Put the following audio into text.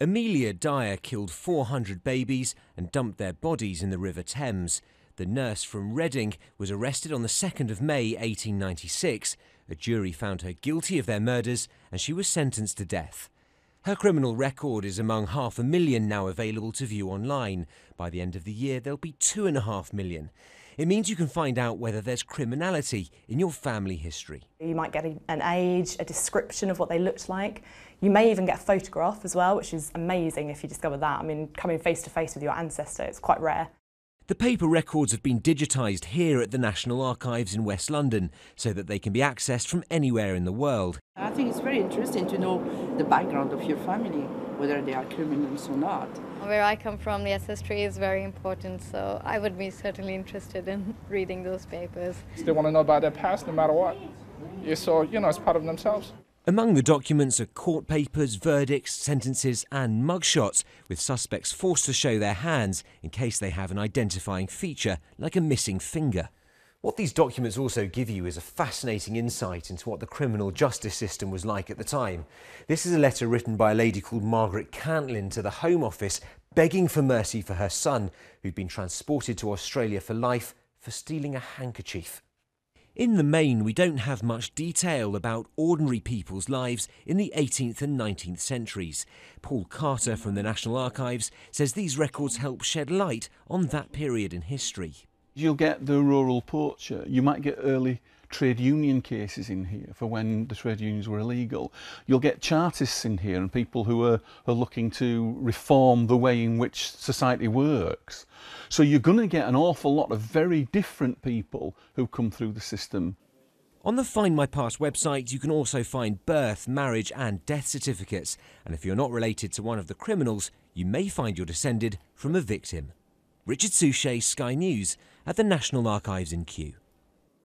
Amelia Dyer killed 400 babies and dumped their bodies in the River Thames. The nurse from Reading was arrested on the 2nd of May 1896. A jury found her guilty of their murders and she was sentenced to death. Her criminal record is among 500,000 now available to view online. By the end of the year, there'll be 2.5 million. It means you can find out whether there's criminality in your family history. You might get an age, a description of what they looked like. You may even get a photograph as well, which is amazing if you discover that. I mean, coming face to face with your ancestor, it's quite rare. The paper records have been digitised here at the National Archives in West London so that they can be accessed from anywhere in the world. I think it's very interesting to know the background of your family, whether they are criminals or not. Where I come from, the ancestry is very important, so I would be certainly interested in reading those papers. They want to know about their past no matter what. So, it's part of themselves. Among the documents are court papers, verdicts, sentences and mugshots, with suspects forced to show their hands in case they have an identifying feature like a missing finger. What these documents also give you is a fascinating insight into what the criminal justice system was like at the time. This is a letter written by a lady called Margaret Cantlin to the Home Office, begging for mercy for her son, who'd been transported to Australia for life for stealing a handkerchief. In the main, we don't have much detail about ordinary people's lives in the 18th and 19th centuries. Paul Carter from the National Archives says these records help shed light on that period in history. You'll get the rural poacher, you might get early trade union cases in here for when the trade unions were illegal. You'll get chartists in here and people who are looking to reform the way in which society works. So you're going to get an awful lot of very different people who come through the system. On the Find My Past website, you can also find birth, marriage and death certificates. And if you're not related to one of the criminals, you may find you're descended from a victim. Richard Suchet, Sky News, at the National Archives in Kew.